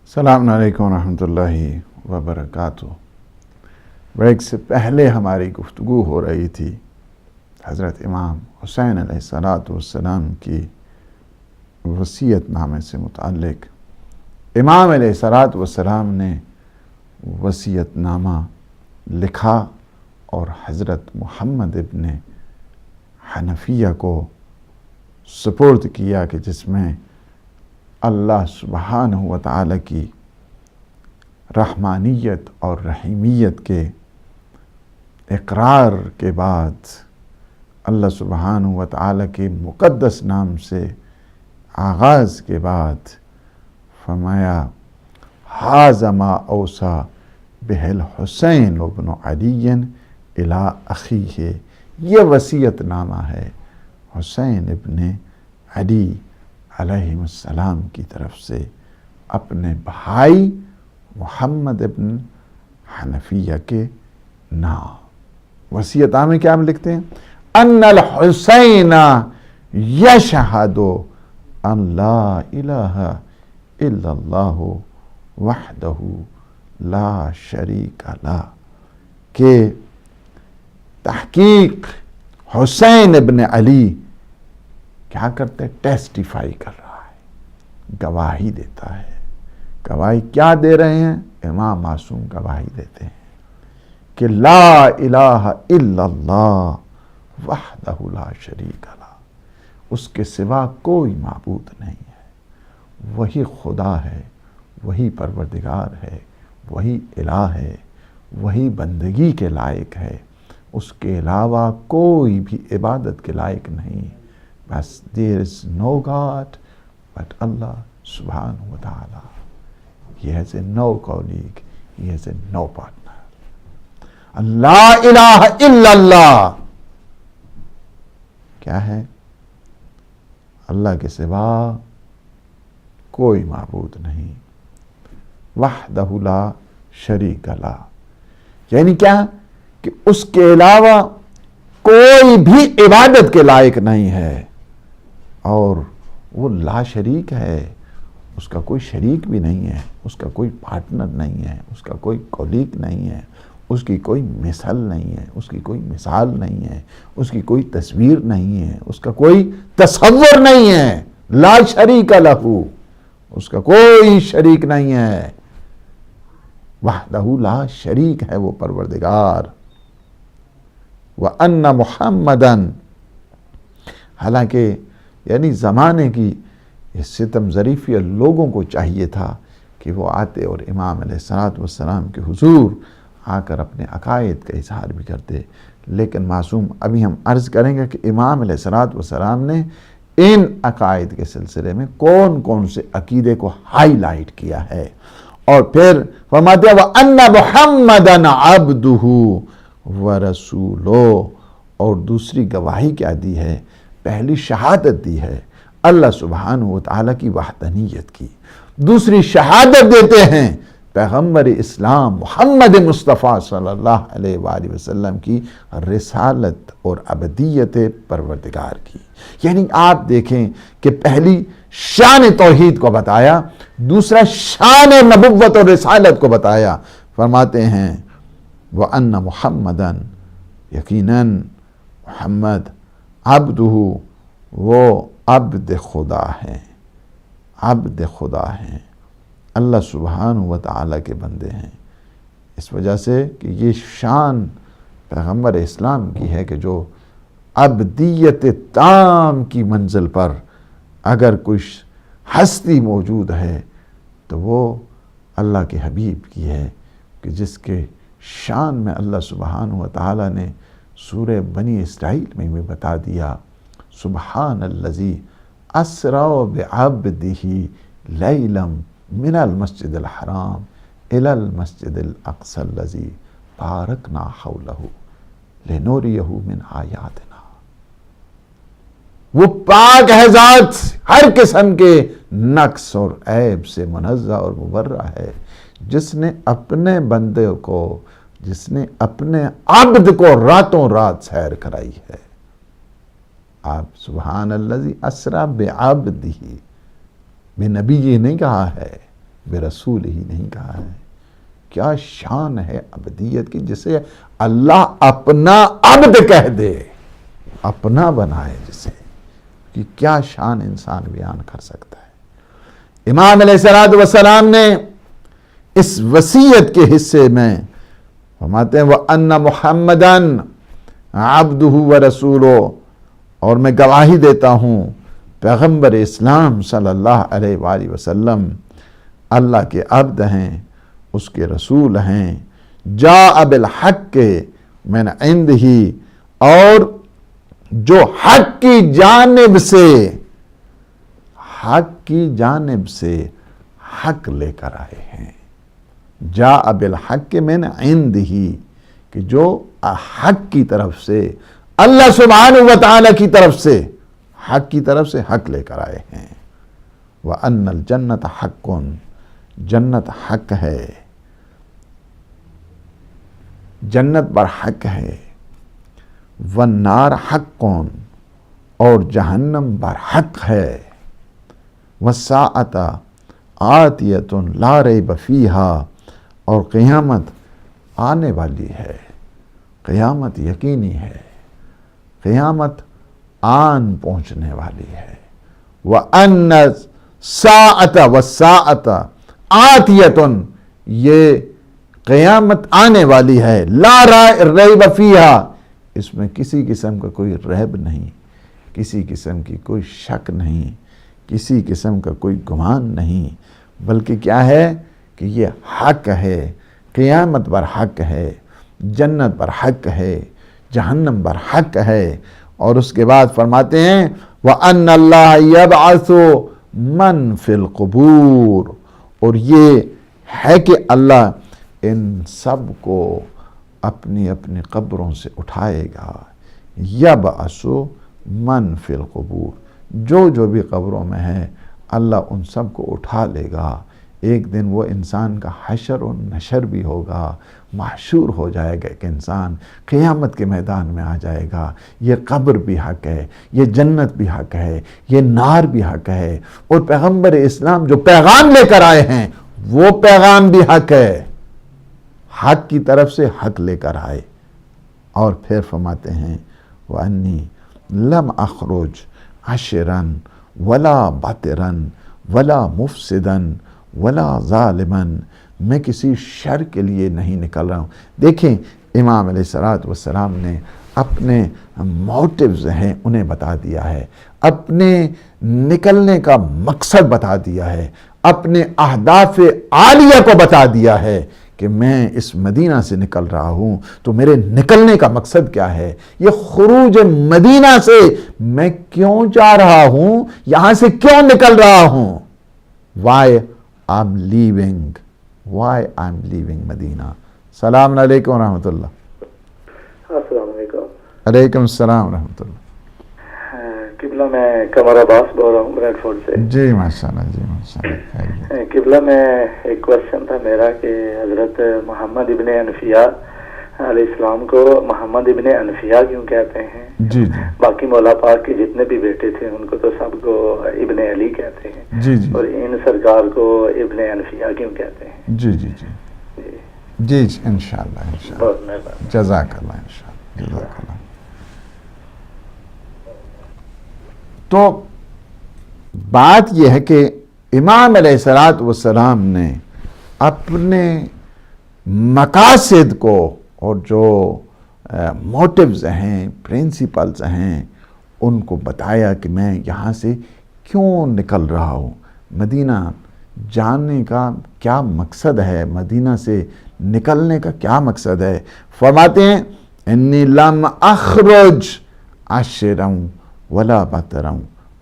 السلام علیکم ورحمۃ اللہ وبرکاتہ۔ بریک سے پہلے ہماری گفتگو ہو رہی تھی حضرت امام حسین علیہ السلام کی وصیت نامے سے متعلق۔ امام علیہ السلام نے وصیت نامہ لکھا اور حضرت محمد ابن حنفیہ کو سپرد کیا کہ جس میں اللہ سبحانہ و تعالی کی رحمانیت اور رحیمیت کے اقرار کے بعد اللہ سبحانہ و تعالی کے مقدس نام سے آغاز کے بعد فرمایا ھذا ما اوصی بہ الحسین ابن علی الی اخیہ، یہ وصیت نامہ ہے حسین ابن علی علیہ السلام کی طرف سے اپنے بھائی محمد ابن حنفیہ کے نام۔ وصیت نامے کیا ہم لکھتے ہیں؟ ان الحسین یشہد ان لا الہ الا اللہ وحدہ لا شریک لہ، کہ تحقیق حسین ابن علی کیا کرتے؟ ٹیسٹیفائی کر رہا ہے، گواہی دیتا ہے۔ گواہی کیا دے رہے ہیں؟ امام معصوم گواہی دیتے ہیں کہ لا الہ الا اللہ وحدہ لا شریک لہ، اس کے سوا کوئی معبود نہیں ہے، وہی خدا ہے، وہی پروردگار ہے، وہی الہ ہے، وہی بندگی کے لائق ہے، اس کے علاوہ کوئی بھی عبادت کے لائق نہیں۔ بس there is no God but Allah subhanahu wa ta'ala. He has a no colleague, he has a no partner. لا الہ الا اللہ کیا ہے؟ اللہ کے سوا کوئی معبود نہیں، وحدہ لا شریک لہ، یعنی کیا کہ اس کے علاوہ کوئی بھی عبادت کے لائق نہیں ہے، اور وہ لا شریک ہے، اس کا کوئی شریک بھی نہیں ہے، اس کا کوئی پارٹنر نہیں ہے، اس کا کوئی کولیگ نہیں ہے، اس کی کوئی مثل نہیں ہے، اس کی کوئی مثال نہیں ہے، اس کی کوئی تصویر نہیں ہے، اس کا کوئی تصور نہیں ہے۔ لا شریک لہ، اس کا کوئی شریک نہیں ہے، وحدہ لا شریک ہے وہ پروردگار۔ وَأَنَّ مُحَمَّدًا، حالانکہ یعنی زمانے کی ستم ظریفیہ لوگوں کو چاہیے تھا کہ وہ آتے اور امام علیہ السلام کے حضور آ کر اپنے عقائد کا اظہار بھی کرتے، لیکن معصوم ابھی ہم عرض کریں گے کہ امام علیہ السلام نے ان عقائد کے سلسلے میں کون کون سے عقیدے کو ہائی لائٹ کیا ہے، اور پھر فرماتے ہیں وَأَنَّ مُحَمَّدًا عَبْدُهُ وَرَسُولُهُ، اور دوسری گواہی کیا دی ہے؟ پہلی شہادت دی ہے اللہ سبحانہ و تعالیٰ کی وحدانیت کی، دوسری شہادت دیتے ہیں پیغمبر اسلام محمد مصطفیٰ صلی اللہ علیہ وآلہ وسلم کی رسالت اور ابدیت پروردگار کی۔ یعنی آپ دیکھیں کہ پہلی شان توحید کو بتایا، دوسرا شان نبوت اور رسالت کو بتایا۔ فرماتے ہیں وَأَنَّ مُحَمَّدًا، یقیناً محمد عبدہ، وہ عبد خدا ہیں، عبد خدا ہیں، اللہ سبحانہ و تعالیٰ کے بندے ہیں۔ اس وجہ سے کہ یہ شان پیغمبر اسلام کی ہے کہ جو عبدیت تام کی منزل پر اگر کوئی ہستی موجود ہے تو وہ اللہ کے حبیب کی ہے، کہ جس کے شان میں اللہ سبحانہ و تعالیٰ نے سورہ بنی اسرائیل میں بھی بتا دیا سبحان الذی اسریٰ بعبدہ لیلا من المسجد الحرام الی المسجد الاقصی الذی بارکنا حولہ لنریہ من آیاتنا۔ وہ پاک ہے ذات، ہر قسم کے نقص اور عیب سے منزہ اور مبرہ ہے، جس نے اپنے بندے کو، جس نے اپنے عبد کو راتوں رات سیر کرائی ہے۔ آپ سبحان الذی اسریٰ بعبدہ، بے نبی یہ نہیں کہا ہے، برسول ہی نہیں کہا ہے۔ کیا شان ہے عبدیت کی، جسے اللہ اپنا عبد کہہ دے، اپنا بنائے جسے، کہ کیا شان انسان بیان کر سکتا ہے۔ امام علیہ السلام نے اس وصیت کے حصے میں فرماتے ہیں وَأَنَّ مُحَمَّدًا عَبْدُهُ وَرَسُولُهُ، اور میں گواہی دیتا ہوں پیغمبر اسلام صلی اللہ علیہ وآلہ وسلم اللہ کے عبد ہیں، اس کے رسول ہیں، جاء بالحق من عندہ، اور جو حق کی جانب سے حق لے کر آئے ہیں۔ جاء بالحق من عندہ، کہ جو حق کی طرف سے، اللہ سبحانہ وتعالی کی طرف سے، حق کی طرف سے حق لے کر آئے ہیں۔ وَأَنَّ الْجَنَّةَ حَقٌّ، جنت حق ہے، جنت پر حق ہے۔ وَالنَّارَ حَقٌّ، اور جہنم پر حق ہے۔ وَالسَّاعَةَ آتِيَةٌ لَا رَيْبَ فِيهَا، اور قیامت آنے والی ہے، قیامت یقینی ہے، قیامت آن پہنچنے والی ہے۔ وَأَنَّ السَّاعَةَ وَالسَّاعَةَ آتِيَةٌ، یہ قیامت آنے والی ہے، لا ریب فیہا، اس میں کسی قسم کا کوئی ریب نہیں، کسی قسم کی کوئی شک نہیں، کسی قسم کا کوئی گمان نہیں، بلکہ کیا ہے کہ یہ حق ہے، قیامت پر حق ہے، جنت پر حق ہے، جہنم پر حق ہے۔ اور اس کے بعد فرماتے ہیں وَأَنَّ اللَّهَ يَبْعَثُ مَنْ فِي الْقُبُورِ، اور یہ ہے کہ اللہ ان سب کو اپنی اپنی قبروں سے اٹھائے گا۔ یبعث من فی القبور، جو بھی قبروں میں ہے اللہ ان سب کو اٹھا لے گا۔ ایک دن وہ انسان کا حشر و نشر بھی ہوگا، محشور ہو جائے گا، ایک انسان قیامت کے میدان میں آ جائے گا۔ یہ قبر بھی حق ہے، یہ جنت بھی حق ہے، یہ نار بھی حق ہے، اور پیغمبر اسلام جو پیغام لے کر آئے ہیں وہ پیغام بھی حق ہے، حق کی طرف سے حق لے کر آئے۔ اور پھر فرماتے ہیں وَأَنِّي لَمْ أَخْرُجْ عَشِرًا وَلَا بَطِرًا وَلَا مُفْسِدًا وَلَا ظَالِمًا، میں کسی شر کے لیے نہیں نکل رہا ہوں۔ دیکھیں امام علیہ السلام نے اپنے موٹیوز ہیں انہیں بتا دیا ہے، اپنے نکلنے کا مقصد بتا دیا ہے، اپنے اہداف عالیہ کو بتا دیا ہے کہ میں اس مدینہ سے نکل رہا ہوں تو میرے نکلنے کا مقصد کیا ہے، یہ خروج مدینہ سے میں کیوں جا رہا ہوں، یہاں سے کیوں نکل رہا ہوں، why I'm leaving مدینہ۔ السلام علیکم ورحمۃ اللہ۔ السلام علیکم۔ علیکم السلام ورحمۃ اللہ۔ قبلہ میں قمر عباس بول رہا ہوں بریڈ فورڈ سے۔ جی ماشاء اللہ، جی ماشاء اللہ۔ قبلہ میں ایک کوشچن تھا میرا کہ حضرت محمد ابن انفیاء علیہ السلام کو محمد ابن انفیاء کیوں کہتے ہیں؟ جی جی۔ باقی مولا پاک کے جتنے بھی بیٹے تھے ان کو تو سب کو ابن علی کہتے ہیں، جی جی، اور ان سرکار کو ابن انفیاء کیوں کہتے ہیں؟ جی جی جی جی جی، انشاءاللہ انشاءاللہ، بہت مہربانی۔ جزاک اللہ، انشاءاللہ جزاک اللہ۔ تو بات یہ ہے کہ امام علیہ السلام نے اپنے مقاصد کو اور جو موٹیوز ہیں، پرنسپلز ہیں، ان کو بتایا کہ میں یہاں سے کیوں نکل رہا ہوں، مدینہ جانے کا کیا مقصد ہے، مدینہ سے نکلنے کا کیا مقصد ہے۔ فرماتے ہیں انی لم اخرج عشرا ولا بطرا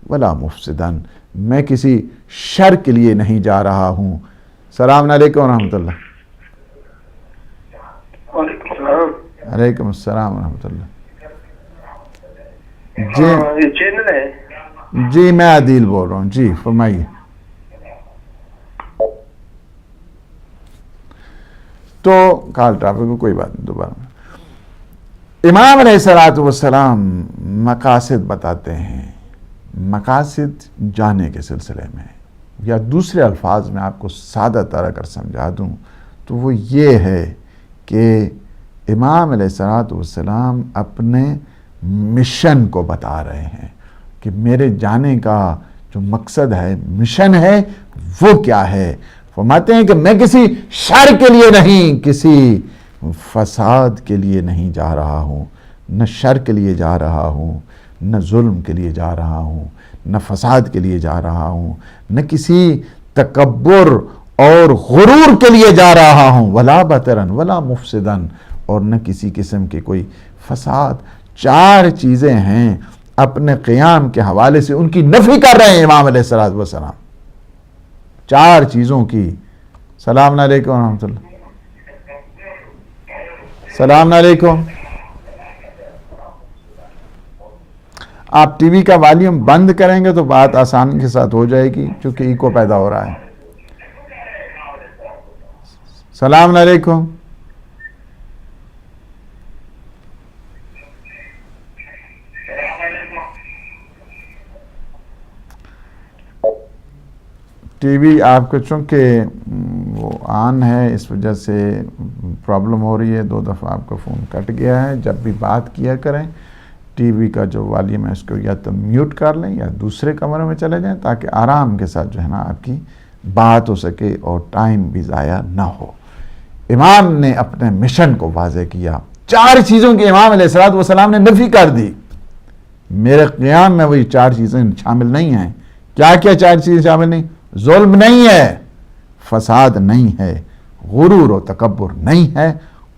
ولا مفسدا، میں کسی شر کے لیے نہیں جا رہا ہوں۔ السلام علیکم ورحمۃ اللہ۔ وعلیکم السلام۔ علیکم السلام ورحمۃ اللہ۔ یہ چینل ہے؟ جی میں عادل بول رہا ہوں، جی فرمائیے۔ تو کال ٹاپک کو کوئی بات نہیں، دوبارہ امام علیہ السلام مقاصد بتاتے ہیں، مقاصد جانے کے سلسلے میں یا دوسرے الفاظ میں آپ کو سادہ طرح کر سمجھا دوں تو وہ یہ ہے کہ امام علیہ السلام اپنے مشن کو بتا رہے ہیں کہ میرے جانے کا جو مقصد ہے، مشن ہے، وہ کیا ہے۔ فرماتے ہیں کہ میں کسی شر کے لیے نہیں، کسی فساد کے لیے نہیں جا رہا ہوں، نہ شر کے لیے جا رہا ہوں، نہ ظلم کے لیے جا رہا ہوں، نہ فساد کے لیے جا رہا ہوں، نہ کسی تکبر اور غرور کے لیے جا رہا ہوں، ولا بطرن ولا مفسدن، اور نہ کسی قسم کے کوئی فساد۔ 4 چیزیں ہیں اپنے قیام کے حوالے سے ان کی نفی کر رہے ہیں امام علیہ السلام، 4 چیزوں کی۔ السلام علیکم ورحمۃ اللہ، السلام علیکم۔ آپ ٹی وی کا والیوم بند کریں گے تو بات آسانی کے ساتھ ہو جائے گی، چونکہ ایکو پیدا ہو رہا ہے۔ السلام علیکم۔ ٹی وی آپ کو چونکہ وہ آن ہے، اس وجہ سے پرابلم ہو رہی ہے، 2 دفعہ آپ کا فون کٹ گیا ہے۔ جب بھی بات کیا کریں ٹی وی کا جو والیوم ہے اس کو یا تو میوٹ کر لیں یا دوسرے کمرے میں چلے جائیں، تاکہ آرام کے ساتھ جو ہے نا آپ کی بات ہو سکے اور ٹائم بھی ضائع نہ ہو۔ امام نے اپنے مشن کو واضح کیا، 4 چیزوں کی امام علیہ السلام نے نفی کر دی۔ میرے قیام میں وہی 4 چیزیں شامل نہیں ہیں۔ کیا کیا 4 چیزیں شامل نہیں؟ ظلم نہیں ہے، فساد نہیں ہے، غرور و تکبر نہیں ہے،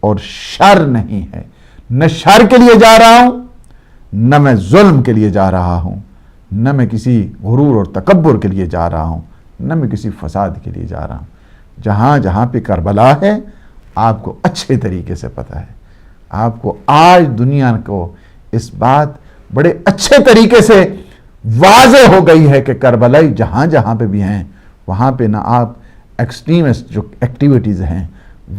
اور شر نہیں ہے۔ نہ شر کے لیے جا رہا ہوں، نہ میں ظلم کے لیے جا رہا ہوں، نہ میں کسی غرور اور تکبر کے لیے جا رہا ہوں، نہ میں کسی فساد کے لیے جا رہا ہوں۔ جہاں جہاں پہ کربلا ہے آپ کو اچھے طریقے سے پتہ ہے، آپ کو آج دنیا کو اس بات بڑے اچھے طریقے سے واضح ہو گئی ہے کہ کربلائی جہاں جہاں پہ بھی ہیں وہاں پہ نہ آپ ایکسٹریمسٹ جو ایکٹیویٹیز ہیں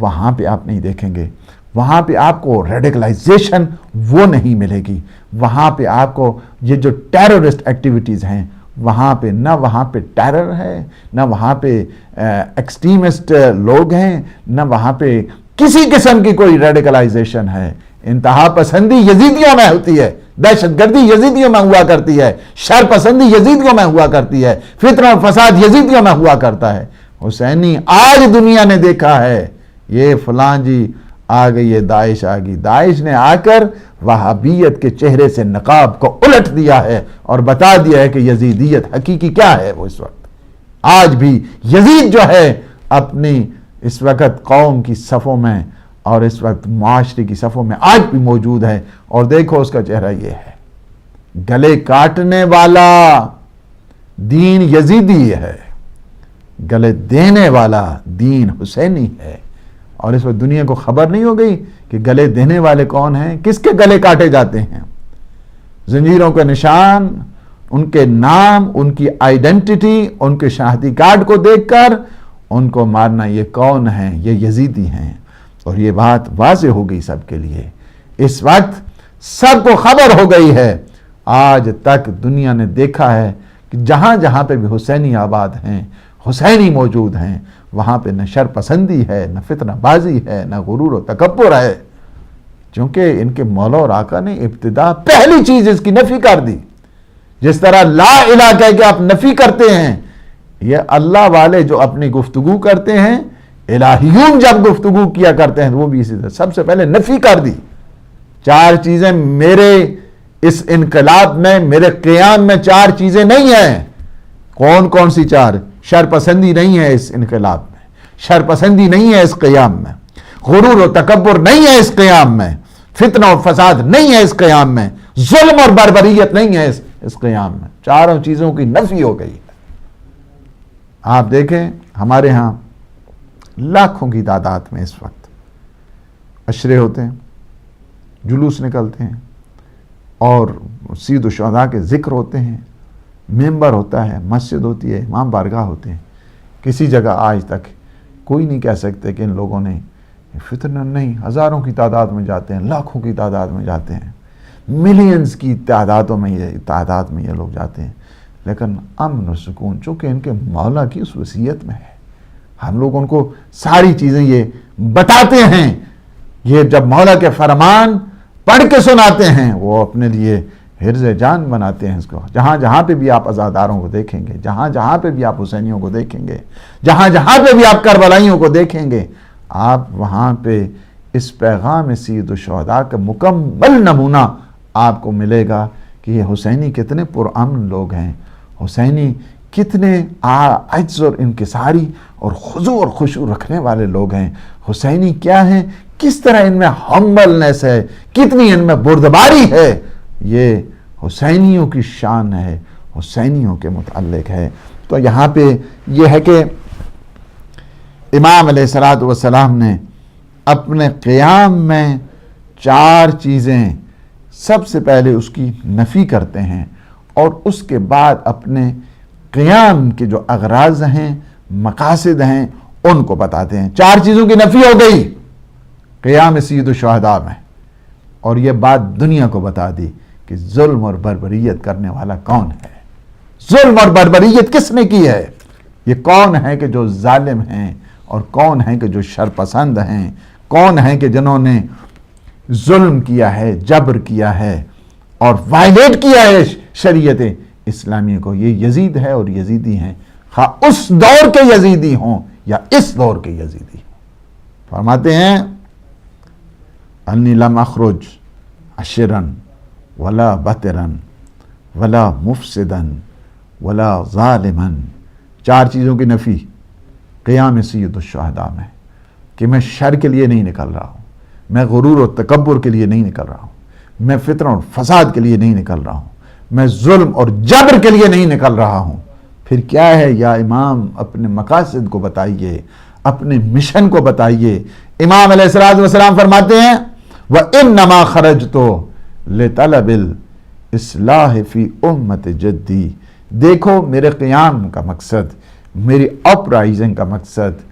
وہاں پہ آپ نہیں دیکھیں گے، وہاں پہ آپ کو ریڈیکلائزیشن وہ نہیں ملے گی، وہاں پہ آپ کو یہ جو ٹیررسٹ ایکٹیویٹیز ہیں وہاں پہ نہ وہاں پہ ٹیرر ہے، نہ وہاں پہ ایکسٹریمسٹ لوگ ہیں، نہ وہاں پہ کسی قسم کی کوئی ریڈیکلائزیشن ہے۔ انتہا پسندی یزیدیوں میں ہوتی ہے، دہشت گردی یزیدیوں میں ہوا کرتی ہے، شر پسندی یزیدیوں میں ہوا کرتی ہے، فتنہ و فساد یزیدیوں میں ہوا کرتا ہے۔ حسینی آج دنیا نے دیکھا ہے، یہ فلاں جی آ گئی ہے، داعش آ گئی، داعش نے آ کر وہابیت کے چہرے سے نقاب کو الٹ دیا ہے اور بتا دیا ہے کہ یزیدیت حقیقی کیا ہے۔ وہ اس وقت آج بھی یزید جو ہے اپنی اس وقت قوم کی صفوں میں اور اس وقت معاشرے کی صفوں میں آج بھی موجود ہے، اور دیکھو اس کا چہرہ یہ ہے، گلے کاٹنے والا دین یزیدی ہے، گلے دینے والا دین حسینی ہے۔ اور اس وقت دنیا کو خبر نہیں ہو گئی کہ گلے دینے والے کون ہیں، کس کے گلے کاٹے جاتے ہیں۔ زنجیروں کے نشان، ان کے نام، ان کی آئیڈینٹیٹی، ان کے شناختی کارڈ کو دیکھ کر ان کو مارنا، یہ کون ہیں؟ یہ یزیدی ہیں۔ اور یہ بات واضح ہو گئی سب کے لیے، اس وقت سب کو خبر ہو گئی ہے۔ آج تک دنیا نے دیکھا ہے کہ جہاں جہاں پہ بھی حسینی آباد ہیں، حسینی موجود ہیں، وہاں پہ نہ شر پسندی ہے، نہ فتنہ بازی ہے، نہ غرور و تکبر ہے، چونکہ ان کے مولا اور آقا نے ابتدا پہلی چیز اس کی نفی کر دی۔ جس طرح لا الہ کہہ کے آپ نفی کرتے ہیں، یہ اللہ والے جو اپنی گفتگو کرتے ہیں، الہیون جب گفتگو کیا کرتے ہیں وہ بھی اسی طرح سب سے پہلے نفی کر دی۔ 4 چیزیں میرے اس انقلاب میں، میرے قیام میں 4 چیزیں نہیں ہیں۔ کون کون سی 4؟ شر پسندی نہیں ہے اس انقلاب میں، شر پسندی نہیں ہے اس قیام میں، غرور و تکبر نہیں ہے اس قیام میں، فتنہ و فساد نہیں ہے اس قیام میں، ظلم اور بربریت نہیں ہے اس قیام میں۔ 4 چیزوں کی نفی ہو گئی ہے۔ آپ دیکھیں ہمارے ہاں لاکھوں کی تعداد میں اس وقت عشرے ہوتے ہیں، جلوس نکلتے ہیں، اور سید الشہداء کے ذکر ہوتے ہیں، ممبر ہوتا ہے، مسجد ہوتی ہے، امام بارگاہ ہوتے ہیں۔ کسی جگہ آج تک کوئی نہیں کہہ سکتے کہ ان لوگوں نے فتنہ نہیں، ہزاروں کی تعداد میں جاتے ہیں، لاکھوں کی تعداد میں جاتے ہیں، ملینز کی تعداد میں یہ لوگ جاتے ہیں، لیکن امن و سکون چونکہ ان کے مولا کی اس وصیت میں ہے. ہم لوگ ان کو ساری چیزیں یہ بتاتے ہیں، یہ جب مولا کے فرمان پڑھ کے سناتے ہیں وہ اپنے لیے حرز جان بناتے ہیں اس کو. جہاں جہاں پہ بھی آپ عزاداروں کو دیکھیں گے، جہاں جہاں پہ بھی آپ حسینیوں کو دیکھیں گے، جہاں جہاں پہ بھی آپ کربلائیوں کو دیکھیں گے، آپ وہاں پہ اس پیغام سید الشہداء کا مکمل نمونہ آپ کو ملے گا کہ یہ حسینی کتنے پرامن لوگ ہیں، حسینی کتنے عجز اور انکساری اور خضوع اور خشوع رکھنے والے لوگ ہیں، حسینی کیا ہیں، کس طرح ان میں ہمبلنس ہے، کتنی ان میں بردباری ہے. یہ حسینیوں کی شان ہے، حسینیوں کے متعلق ہے. تو یہاں پہ یہ ہے کہ امام علیہ السلام نے اپنے قیام میں 4 چیزیں سب سے پہلے اس کی نفی کرتے ہیں اور اس کے بعد اپنے قیام کے جو اغراض ہیں، مقاصد ہیں، ان کو بتاتے ہیں. 4 چیزوں کی نفی ہو گئی قیام سید الشہداء میں، اور یہ بات دنیا کو بتا دی کہ ظلم اور بربریت کرنے والا کون ہے. ظلم اور بربریت کس نے کی ہے؟ یہ کون ہے کہ جو ظالم ہیں، اور کون ہے کہ جو شرپسند ہیں، کون ہے کہ جنہوں نے ظلم کیا ہے، جبر کیا ہے اور وائلیٹ کیا ہے شریعت اسلامی کو. یہ یزید ہے اور یزیدی ہیں، خواہ اس دور کے یزیدی ہوں یا اس دور کے یزیدی ہوں. فرماتے ہیں انی لم اخرج عشرا ولا بطرا ولا مفسدا ولا ظالما. 4 چیزوں کی نفی قیام سید الشہداء میں کہ میں شر کے لیے نہیں نکل رہا ہوں، میں غرور و تکبر کے لیے نہیں نکل رہا ہوں، میں فتنہ اور فساد کے لیے نہیں نکل رہا ہوں، میں ظلم اور جبر کے لیے نہیں نکل رہا ہوں. پھر کیا ہے یا امام؟ اپنے مقاصد کو بتائیے، اپنے مشن کو بتائیے. امام علیہ السلام فرماتے ہیں وَإِنَّمَا خَرَجْتُ لِطَلَبِ الْإِصْلَاحِ فِي أُمَّةِ جَدِّي. دیکھو میرے قیام کا مقصد، میری اپرائزنگ کا مقصد،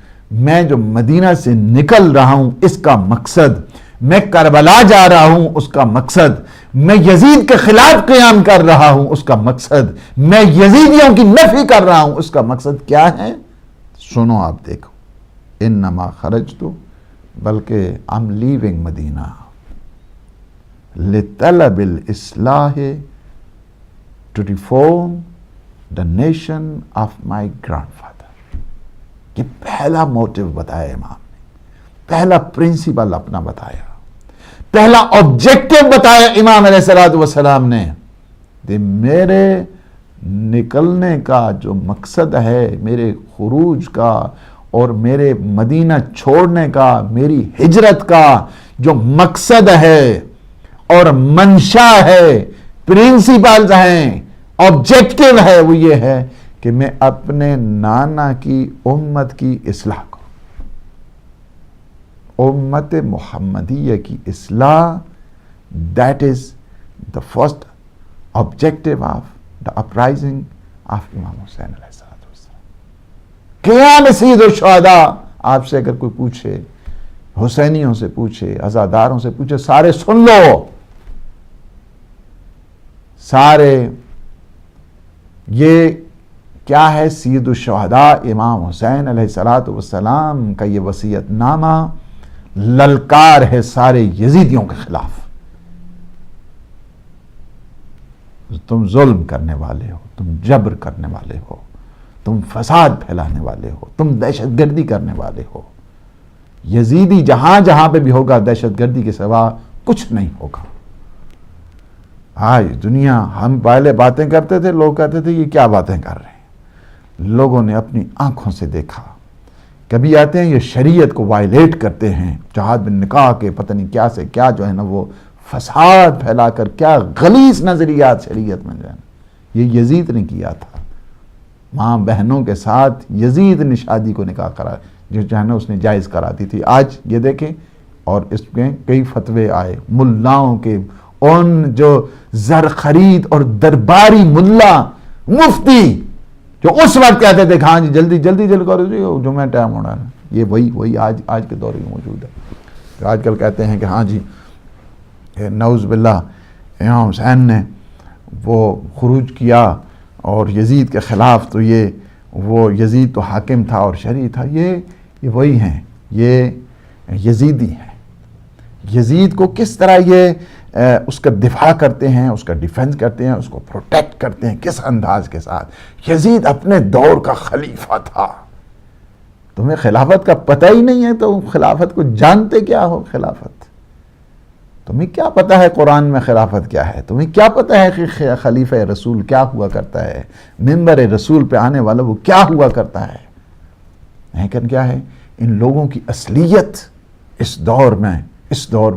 میں جو مدینہ سے نکل رہا ہوں اس کا مقصد، میں کربلا جا رہا ہوں اس کا مقصد، میں یزید کے خلاف قیام کر رہا ہوں اس کا مقصد، میں یزیدیوں کی نفی کر رہا ہوں اس کا مقصد کیا ہے؟ سنو آپ دیکھو. انما خرجت، بلکہ I'm leaving Medina لطلب Islah to reform the nation of my grandfather. یہ پہلا موٹیو بتایا امام نے، پہلا پرنسپل اپنا بتایا، پہلا آبجیکٹو بتایا امام علیہ السلام نے کہ میرے نکلنے کا جو مقصد ہے، میرے خروج کا اور میرے مدینہ چھوڑنے کا، میری ہجرت کا جو مقصد ہے اور منشا ہے، پرنسپلز ہیں، آبجیکٹو ہے، وہ یہ ہے کہ میں اپنے نانا کی امت کی اصلاح کروں، امت محمدیہ کی اصلاح. That is the first objective of the uprising of امام حسین علیہ السلام. قیام سید الشہداء. آپ سے اگر کوئی پوچھے، حسینیوں سے پوچھے، عزاداروں سے پوچھے، سارے سن لو، سارے یہ کیا ہے؟ سید الشہداء امام حسین علیہ السلام کا یہ وصیت نامہ للکار ہے سارے یزیدیوں کے خلاف. تم ظلم کرنے والے ہو، تم جبر کرنے والے ہو، تم فساد پھیلانے والے ہو، تم دہشت گردی کرنے والے ہو. یزیدی جہاں جہاں پہ بھی ہوگا دہشت گردی کے سوا کچھ نہیں ہوگا. آج دنیا، ہم پہلے باتیں کرتے تھے، لوگ کہتے تھے یہ کیا باتیں کر رہے ہیں. لوگوں نے اپنی آنکھوں سے دیکھا. کبھی آتے ہیں یہ شریعت کو وائلیٹ کرتے ہیں، جہاد بن نکاح کے پتہ نہیں کیا سے کیا جو ہے نا وہ فساد پھیلا کر کیا غلیظ نظریات شریعت میں جو ہے نا. یہ یزید نے کیا تھا، ماں بہنوں کے ساتھ یزید نے شادی کو نکاح کرا، جو ہے نا اس نے جائز کرا دی تھی. آج یہ دیکھیں، اور اس میں کئی فتوے آئے ملاؤں کے، ان جو زر خرید اور درباری ملا مفتی جو اس وقت کہتے تھے کہ ہاں جی جلدی جلدی کرو جی جمعہ ٹائم ہونا ہے، یہ وہی آج کے دور میں موجود ہے. آج کل کہتے ہیں کہ ہاں جی نعوذ باللہ امام حسین نے وہ خروج کیا اور یزید کے خلاف تو وہ یزید تو حاکم تھا اور شرعی تھا، یہ وہی ہیں، یہ یزیدی ہیں۔ یزید کو کس طرح یہ اس کا دفاع کرتے ہیں، اس کا ڈیفنس کرتے ہیں، اس کو پروٹیکٹ کرتے ہیں، کس انداز کے ساتھ۔ یزید اپنے دور کا خلیفہ تھا، تمہیں خلافت کا پتہ ہی نہیں ہے تو خلافت کو جانتے کیا ہو؟ خلافت تمہیں کیا پتہ ہے قرآن میں خلافت کیا ہے؟ تمہیں کیا پتہ ہے کہ خلیفہ رسول کیا ہوا کرتا ہے؟ منبر رسول پہ آنے والا وہ کیا ہوا کرتا ہے؟ لیکن کیا ہے، ان لوگوں کی اصلیت اس دور میں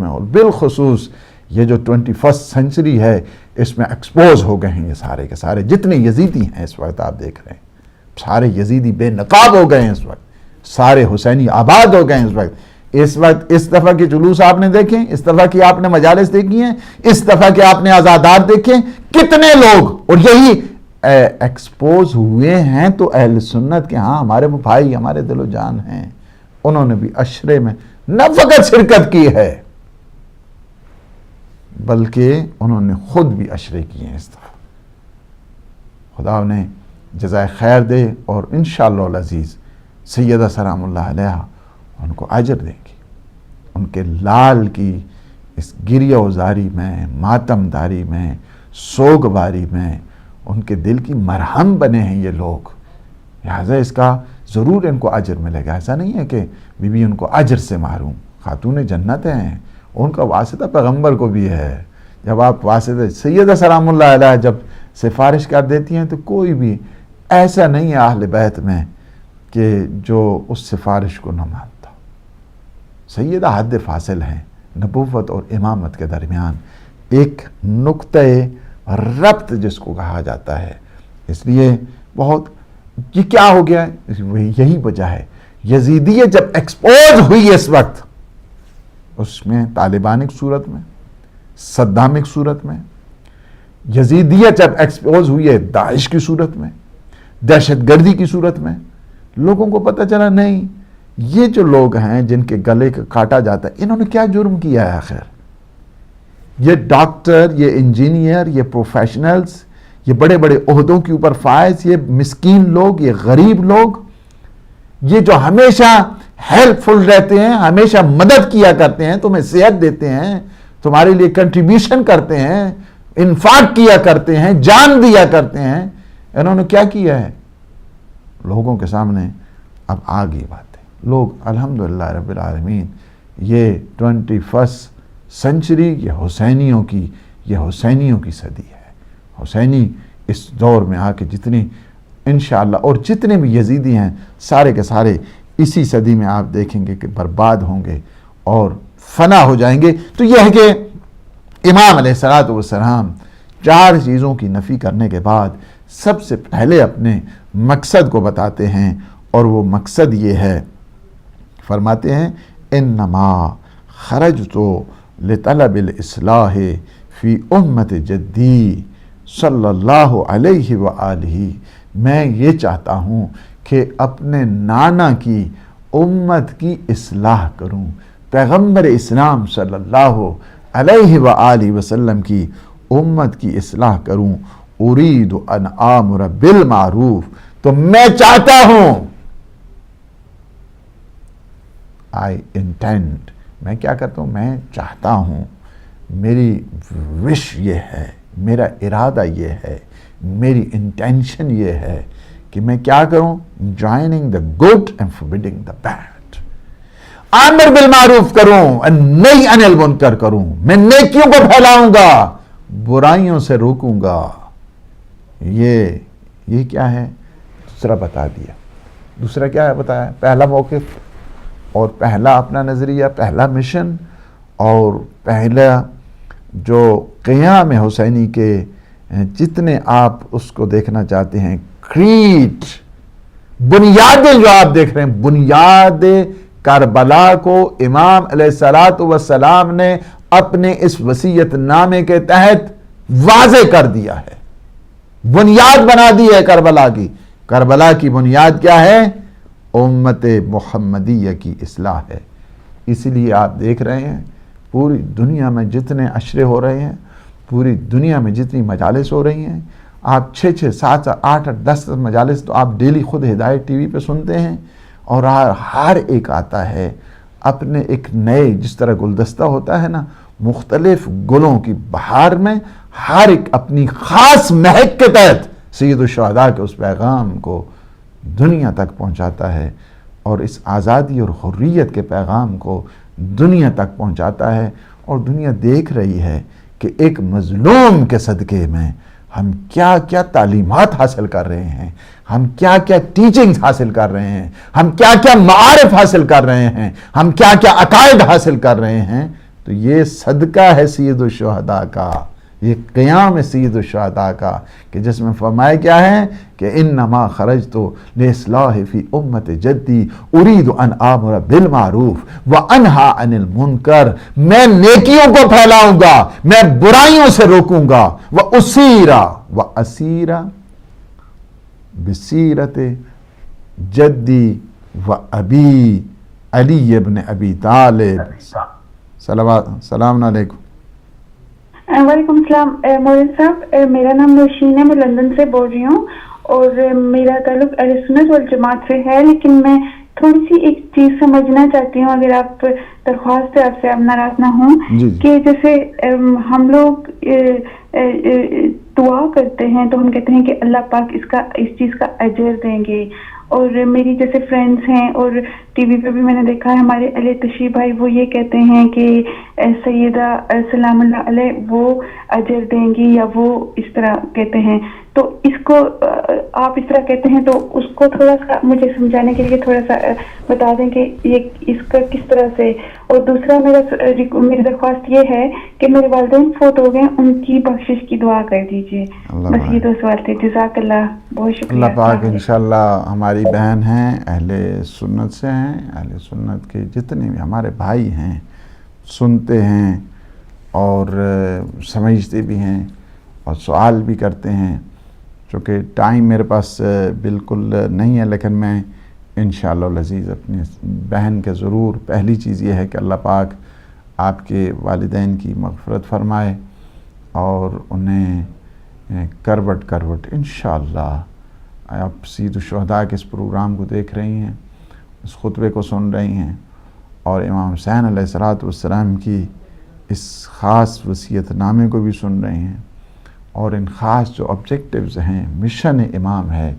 اور بالخصوص یہ جو 21 سینچری ہے، اس میں ایکسپوز ہو گئے ہیں یہ سارے کے سارے جتنے یزیدی ہیں اس وقت آپ دیکھ رہے ہیں، سارے یزیدی بے نقاب ہو گئے ہیں اس وقت، سارے حسینی آباد ہو گئے ہیں اس وقت۔ اس دفعہ کے جلوس آپ نے دیکھیں، اس دفعہ کی آپ نے مجالس دیکھی ہیں، اس دفعہ کے آپ نے عزادات دیکھیں، کتنے لوگ، اور یہی ایکسپوز ہوئے ہیں تو اہل سنت کے ہاں ہمارے وہ بھائی، ہمارے دل و جان ہیں، انہوں نے بھی عشرے میں نہ فقط شرکت کی ہے بلکہ انہوں نے خود بھی عشرے کیے ہیں اس دفعہ۔ خدا انہیں جزائے خیر دے، اور انشاءاللہ العزیز سیدہ سلام اللہ علیہ ان کو اجر دیں گی، ان کے لال کی اس گریہ وزاری میں، ماتم داری میں، سوگواری میں ان کے دل کی مرہم بنے ہیں یہ لوگ، لہذا اس کا ضرور ان کو اجر ملے گا۔ ایسا نہیں ہے کہ بی بی ان کو اجر سے محروم، خاتون جنت ہیں، ان کا واسطہ پیغمبر کو بھی ہے۔ جب آپ واسطہ سیدہ سلام اللہ علیہ جب سفارش کر دیتی ہیں تو کوئی بھی ایسا نہیں ہے اہل بیت میں کہ جو اس سفارش کو نہ مانتا۔ سیدہ حد فاصل ہیں نبوت اور امامت کے درمیان، ایک نقطہ ربط جس کو کہا جاتا ہے۔ اس لیے بہت یہ کیا ہو گیا ہے، یہی وجہ ہے۔ یزیدیت جب ایکسپوز ہوئی اس وقت، اس میں طالبان ایک صورت میں، صدام ایک صورت میں، یزیدیت جب ایکسپوز ہوئی ہے داعش کی صورت میں، دہشت گردی کی صورت میں، لوگوں کو پتہ چلا نہیں یہ جو لوگ ہیں جن کے گلے کا کاٹا جاتا ہے، انہوں نے کیا جرم کیا ہے آخر؟ یہ ڈاکٹر، یہ انجینئر، یہ پروفیشنلز، یہ بڑے بڑے عہدوں کے اوپر فائز، یہ مسکین لوگ، یہ غریب لوگ، یہ جو ہمیشہ ہیلپ فل رہتے ہیں، ہمیشہ مدد کیا کرتے ہیں، تمہیں صحت دیتے ہیں، تمہارے لیے کنٹریبیوشن کرتے ہیں، انفاق کیا کرتے ہیں، جان دیا کرتے ہیں، انہوں نے کیا کیا ہے؟ لوگوں کے سامنے اب آ گئی باتیں۔ لوگ الحمدللہ رب العالمین، یہ 21 سینچری یہ حسینیوں کی صدی ہے۔ حسینی اس دور میں آ کے جتنی انشاءاللہ اور جتنے بھی یزیدی ہیں سارے کے سارے اسی صدی میں آپ دیکھیں گے کہ برباد ہوں گے اور فنا ہو جائیں گے۔ تو یہ ہے کہ امام علیہ السلام 4 چیزوں کی نفی کرنے کے بعد سب سے پہلے اپنے مقصد کو بتاتے ہیں، اور وہ مقصد یہ ہے، فرماتے ہیں انما خرجت لطلب الاصلاح فی امت جدی صلی اللہ علیہ وآلہ، میں یہ چاہتا ہوں کہ اپنے نانا کی امت کی اصلاح کروں، پیغمبر اسلام صلی اللہ علیہ وآلہ وسلم کی امت کی اصلاح کروں۔ ارید ان آمر بالمعروف، تو میں چاہتا ہوں، آئی انٹینڈ، میں کیا کرتا ہوں، میں چاہتا ہوں، میری وش یہ ہے، میرا ارادہ یہ ہے، میری انٹینشن یہ ہے کہ میں کیا کروں، joining the good and forbidding the bad, آمر بالمعروف کروں، نہی عن المنکر کروں، میں نیکیوں کو پھیلاؤں گا، برائیوں سے روکوں گا۔ یہ کیا ہے؟ دوسرا بتا دیا۔ دوسرا کیا ہے بتایا؟ پہلا موقف اور پہلا اپنا نظریہ، پہلا مشن، اور پہلا جو قیام حسینی کے جتنے آپ اس کو دیکھنا چاہتے ہیں، کریڈ، بنیادیں جو آپ دیکھ رہے ہیں، بنیاد کربلا کو امام علیہ السلام نے اپنے اس وصیت نامے کے تحت واضح کر دیا ہے، بنیاد بنا دی ہے کربلا کی۔ کربلا کی بنیاد کیا ہے؟ امت محمدیہ کی اصلاح ہے۔ اس لیے آپ دیکھ رہے ہیں پوری دنیا میں جتنے عشرے ہو رہے ہیں، پوری دنیا میں جتنی مجالس ہو رہی ہیں، آپ 6 7 8 10 مجالس تو آپ ڈیلی خود ہدایت ٹی وی پہ سنتے ہیں، اور ہر ایک آتا ہے اپنے ایک نئے، جس طرح گلدستہ ہوتا ہے نا، مختلف گلوں کی بہار میں ہر ایک اپنی خاص مہک کے تحت سید الشہداء کے اس پیغام کو دنیا تک پہنچاتا ہے، اور اس آزادی اور حریت کے پیغام کو دنیا تک پہنچاتا ہے، اور دنیا دیکھ رہی ہے کہ ایک مظلوم کے صدقے میں ہم کیا کیا تعلیمات حاصل کر رہے ہیں، ہم کیا کیا ٹیچنگز حاصل کر رہے ہیں، ہم کیا کیا معارف حاصل کر رہے ہیں، ہم کیا کیا عقائد حاصل کر رہے ہیں۔ تو یہ صدقہ ہے سید الشہداء کا، یہ قیام سید الشہداء کا، کہ جس میں فرمایا کیا ہے کہ انما خرجت لاصلاح فی امت جدی ارید ان آمر بالمعروف وانہا عن المنکر، میں نیکیوں کو پھیلاؤں گا، میں برائیوں سے روکوں گا، واسیر بسیرت جدی و ابی علی ابن ابی طالب۔ سلام علیکم۔ وعلیکم السلام مولوی صاحب، میرا نام نوشین ہے، میں لندن سے بول رہی ہوں، اور میرا تعلق اہل سنت والجماعت سے ہے، لیکن میں تھوڑی سی ایک چیز سمجھنا چاہتی ہوں، اگر آپ درخواست ہے آپ سے، آپ ناراض نہ ہوں، کہ جیسے ہم لوگ دعا کرتے ہیں تو ہم کہتے ہیں کہ اللہ پاک اس چیز کا اجر دیں گے، اور میری جیسے فرینڈز ہیں، اور ٹی وی پہ بھی میں نے دیکھا ہے ہمارے علی تشریف بھائی، وہ یہ کہتے ہیں کہ سیدہ سلام اللہ علیہ وہ اجر دیں گی، یا وہ اس طرح کہتے ہیں، تو اس کو آپ اس طرح کہتے ہیں، تو اس کو تھوڑا سا مجھے سمجھانے کے لیے تھوڑا سا بتا دیں کہ یہ اس کا کس طرح سے۔ اور دوسرا میری درخواست یہ ہے کہ میرے والدین فوت ہو گئے، ان کی بخشش کی دعا کر دیجیے۔ بس یہ 2 سوال تھے، جزاک اللہ، بہت شکریہ۔ اللہ پاک انشاءاللہ ہماری بہن ہیں، اہل سنت سے ہیں، اہل سنت کے جتنے بھی ہمارے بھائی ہیں سنتے ہیں اور سمجھتے بھی ہیں اور سوال بھی کرتے ہیں، چونکہ ٹائم میرے پاس بالکل نہیں ہے، لیکن میں انشاءاللہ العزیز اپنی بہن کے ضرور، پہلی چیز یہ ہے کہ اللہ پاک آپ کے والدین کی مغفرت فرمائے اور انہیں کروٹ انشاءاللہ، آپ سید الشہداء کے اس پروگرام کو دیکھ رہی ہیں، اس خطبے کو سن رہی ہیں، اور امام حسین علیہ السلام کی اس خاص وصیت نامے کو بھی سن رہے ہیں، اور ان خاص جو آبجیکٹیوز ہیں، مشن امام ہے،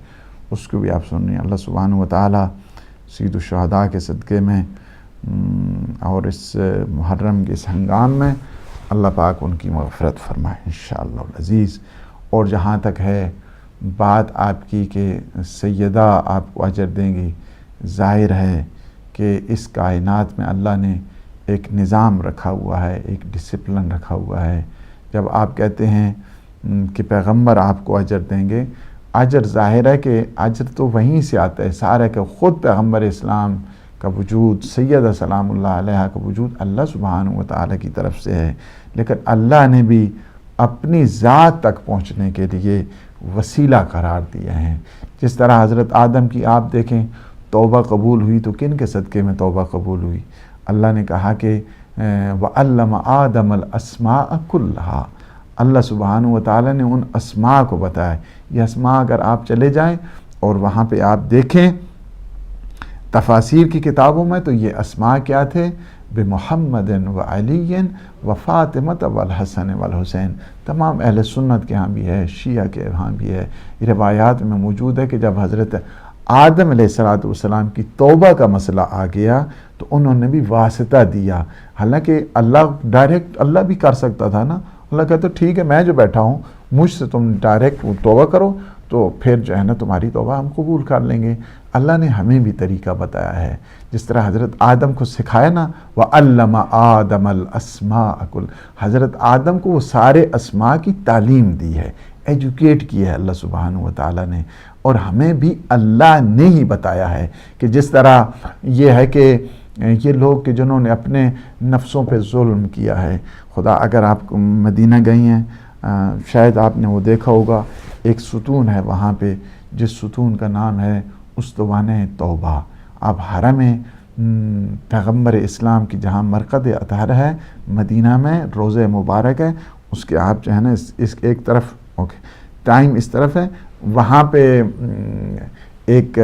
اس کو بھی آپ سن رہے ہیں۔ اللہ سبحانہ وتعالی سید الشہداء کے صدقے میں اور اس محرم کے اس ہنگام میں اللہ پاک ان کی مغفرت فرمائے انشاءاللہ العزیز۔ اور جہاں تک ہے بات آپ کی کہ سیدہ آپ کو اجر دیں گی، ظاہر ہے کہ اس کائنات میں اللہ نے ایک نظام رکھا ہوا ہے، ایک ڈسپلن رکھا ہوا ہے۔ جب آپ کہتے ہیں کہ پیغمبر آپ کو اجر دیں گے، اجر ظاہر ہے کہ اجر تو وہیں سے آتا ہے، سارا کہ خود پیغمبر اسلام کا وجود، سیدہ سلام اللہ علیہ کا وجود اللہ سبحانہ وتعالی کی طرف سے ہے، لیکن اللہ نے بھی اپنی ذات تک پہنچنے کے لیے وسیلہ قرار دیا ہے۔ جس طرح حضرت آدم کی آپ دیکھیں توبہ قبول ہوئی تو کن کے صدقے میں توبہ قبول ہوئی؟ اللہ نے کہا کہ وَعَلَّمَ آدَمَ الْأَسْمَاءَ كُلَّهَا، اللہ سبحانہ وتعالی نے ان اسماء کو بتایا۔ یہ اسماء اگر آپ چلے جائیں اور وہاں پہ آپ دیکھیں تفاسیر کی کتابوں میں، تو یہ اسماء کیا تھے؟ بمحمد وعلی وفاطمہ والحسن والحسین۔ تمام اہل سنت کے ہاں بھی ہے، شیعہ کے ہاں بھی ہے، یہ روایات میں موجود ہے کہ جب حضرت آدم علیہ السلام کی توبہ کا مسئلہ آ گیا تو انہوں نے بھی واسطہ دیا، حالانکہ اللہ ڈائریکٹ اللہ بھی کر سکتا تھا نا۔ اللہ کہتا ٹھیک ہے، میں جو بیٹھا ہوں مجھ سے تم ڈائریکٹ توبہ کرو تو پھر جو ہے نا تمہاری توبہ ہم قبول کر لیں گے۔ اللہ نے ہمیں بھی طریقہ بتایا ہے، جس طرح حضرت آدم کو سکھایا نا، وَعَلَّمَ آدَمَ الْأَسْمَاءَ كُلَّهَا، حضرت آدم کو وہ سارے اسماء کی تعلیم دی ہے، ایجوکیٹ کی ہے اللہ سبحانہ وتعالی نے۔ اور ہمیں بھی اللہ نے ہی بتایا ہے کہ جس طرح یہ ہے کہ یہ لوگ کہ جنہوں نے اپنے نفسوں پہ ظلم کیا ہے، خدا اگر آپ مدینہ گئی ہیں شاید آپ نے وہ دیکھا ہوگا، ایک ستون ہے وہاں پہ جس ستون کا نام ہے استوانِ توبہ۔ آپ حرم پیغمبر اسلام کی جہاں مرقد اطہر ہے مدینہ میں، روضہ مبارک ہے، اس کے آپ جو ہے نا اس ایک طرف ٹائم اس طرف ہے. وہاں پہ ایک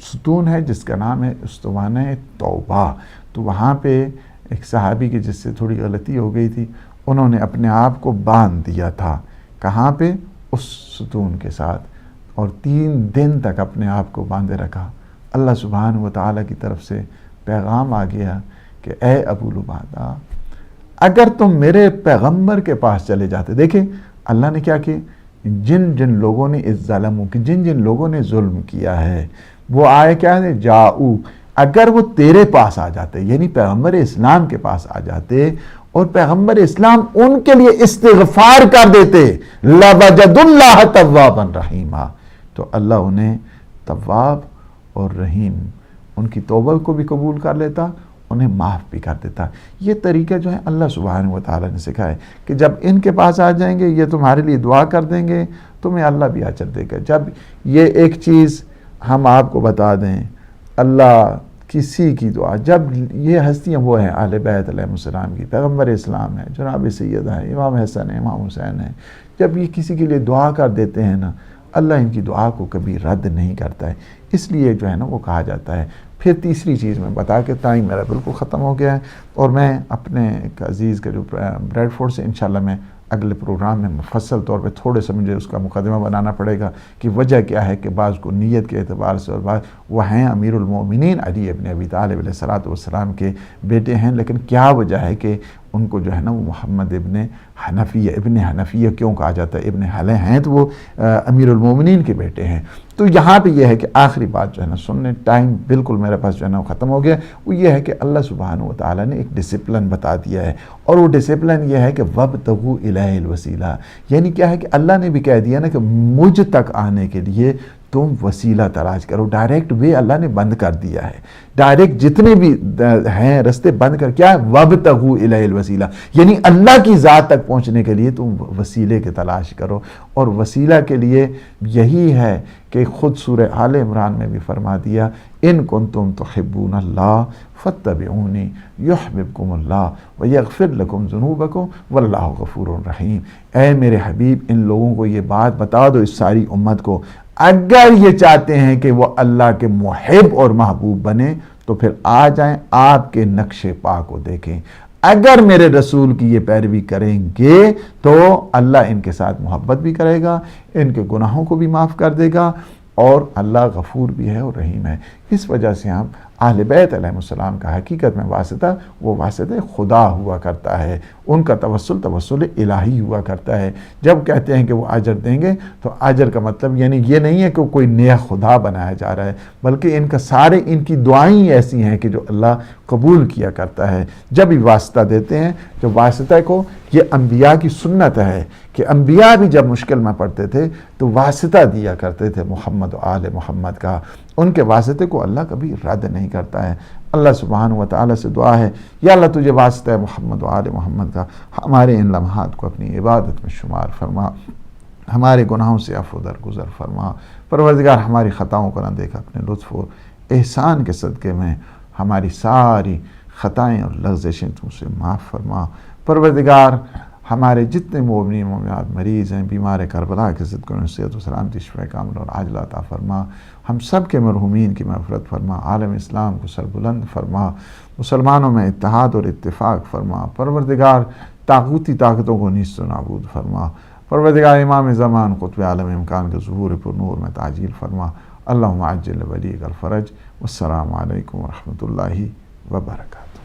ستون ہے جس کا نام ہے استوانہ توبہ. تو وہاں پہ ایک صحابی کی جس سے تھوڑی غلطی ہو گئی تھی، انہوں نے اپنے آپ کو باندھ دیا تھا. کہاں پہ؟ اس ستون کے ساتھ، اور 3 دن تک اپنے آپ کو باندھے رکھا. اللہ سبحانہ و تعالیٰ کی طرف سے پیغام آ گیا کہ اے ابو لبابہ، اگر تم میرے پیغمبر کے پاس چلے جاتے. دیکھیں اللہ نے کیا کہ جن لوگوں نے اس ظلموں کی جن لوگوں نے ظلم کیا ہے وہ آئے کیا ہے جاؤ، اگر وہ تیرے پاس آ جاتے، یعنی پیغمبر اسلام کے پاس آ جاتے اور پیغمبر اسلام ان کے لیے استغفار کر دیتے، لَوَجَدُ اللَّهَ تَوَّابًا رَحِيمًا، تو اللہ انہیں تواب اور رحیم، ان کی توبہ کو بھی قبول کر لیتا، انہیں معاف بھی کر دیتا. یہ طریقہ جو ہے اللہ سبحانہ و تعالیٰ نے سکھایا کہ جب ان کے پاس آ جائیں گے یہ تمہارے لیے دعا کر دیں گے، تمہیں اللہ بھی اجر دے گا. جب یہ ایک چیز ہم آپ کو بتا دیں، اللہ کسی کی دعا، جب یہ ہستیاں وہ ہیں اہل بیت علیہ السلام کی، پیغمبر اسلام ہے، جناب سیدہ ہے، امام حسن ہے، امام حسین ہے، جب یہ کسی کے لیے دعا کر دیتے ہیں نا، اللہ ان کی دعا کو کبھی رد نہیں کرتا ہے. اس لیے جو ہے نا وہ کہا جاتا ہے. پھر تیسری چیز میں بتا کے ٹائم میرا بالکل ختم ہو گیا ہے، اور میں اپنے ایک عزیز کا جو بریڈ فورڈ سے انشاءاللہ میں اگلے پروگرام میں مفصل طور پہ تھوڑے سے مجھے اس کا مقدمہ بنانا پڑے گا کہ وجہ کیا ہے کہ بعض کو نیت کے اعتبار سے، اور بعض وہ ہیں امیر المومنین علی ابن ابی طالب علیہ السلام کے بیٹے ہیں، لیکن کیا وجہ ہے کہ ان کو جو ہے نا وہ محمد ابن حنفیہ کیوں کہا جاتا ہے؟ ابن حلہ ہیں تو وہ امیر المومنین کے بیٹے ہیں. تو یہاں پہ یہ ہے کہ آخری بات جو ہے نا سننے، ٹائم بالکل میرے پاس جو ہے نا وہ ختم ہو گیا، وہ یہ ہے کہ اللہ سبحانہ و تعالیٰ نے ایک ڈسپلن بتا دیا ہے، اور وہ ڈسپلن یہ ہے کہ وَابْتَغُوا إِلَيْهِ الْوَسِيلَةَ، یعنی کیا ہے کہ اللہ نے بھی کہہ دیا نا کہ مجھ تک آنے کے لیے تم وسیلہ تلاش کرو. ڈائریکٹ وے اللہ نے بند کر دیا ہے، ڈائریکٹ جتنے بھی ہیں رستے بند کر، کیا ہے وَابْتَغُوا إِلَيْهِ الْوَسِيلَةَ، یعنی اللہ کی ذات تک پہنچنے کے لیے تم وسیلے کے تلاش کرو. اور وسیلہ کے لیے یہی ہے کہ خود سورہ آل عمران میں بھی فرما دیا ان کنتم تحبون اللہ فاتبعونی یحببکم اللہ ویغفر لکم ذنوبکم واللہ غفور رحیم. اے میرے حبیب ان لوگوں کو یہ بات بتا دو، اس ساری امت کو، اگر یہ چاہتے ہیں کہ وہ اللہ کے محب اور محبوب بنے تو پھر آ جائیں آپ کے نقش پا کو دیکھیں. اگر میرے رسول کی یہ پیروی کریں گے تو اللہ ان کے ساتھ محبت بھی کرے گا، ان کے گناہوں کو بھی معاف کر دے گا، اور اللہ غفور بھی ہے اور رحیم ہے. اس وجہ سے ہم اہل بیت علیہ السلام کا حقیقت میں واسطہ، وہ واسطہ خدا ہوا کرتا ہے، ان کا توسل الہی ہوا کرتا ہے. جب کہتے ہیں کہ وہ اجر دیں گے تو اجر کا مطلب یعنی یہ نہیں ہے کہ کوئی نیا خدا بنایا جا رہا ہے، بلکہ ان کا سارے ان کی دعائیں ایسی ہیں کہ جو اللہ قبول کیا کرتا ہے. جب بھی واسطہ دیتے ہیں، جو واسطہ کو، یہ انبیاء کی سنت ہے کہ انبیاء بھی جب مشکل میں پڑتے تھے تو واسطہ دیا کرتے تھے محمد و آل محمد کا. ان کے واسطے کو اللہ کبھی رد نہیں کرتا ہے. اللہ سبحانہ و تعالیٰ سے دعا ہے یا اللہ تجھے واسطہ ہے محمد و آل محمد کا، ہمارے ان لمحات کو اپنی عبادت میں شمار فرما، ہمارے گناہوں سے عفو درگزر فرما. پروردگار ہماری خطاؤں کو نہ دیکھ، اپنے لطف و احسان کے صدقے میں ہماری ساری خطائیں اور لغزشیں تم سے معاف فرما. پروردگار ہمارے جتنے مومنین مومنات مریض ہیں، بیمار کربلا کے صدقے میں صحت و سلامتی، شفا کامل اور عاجلہ عطا فرما. ہم سب کے مرحومین کی مغفرت فرما، عالم اسلام کو سربلند فرما، مسلمانوں میں اتحاد اور اتفاق فرما. پروردگار طاغوتی طاقتوں کو نیست و نابود فرما. پروردگار امام زمان قطب عالم امکان کے ظہور پر نور میں تعجیل فرما. اللہم عجل ولیک الفرج. والسلام علیکم ورحمۃ اللہ وبرکاتہ.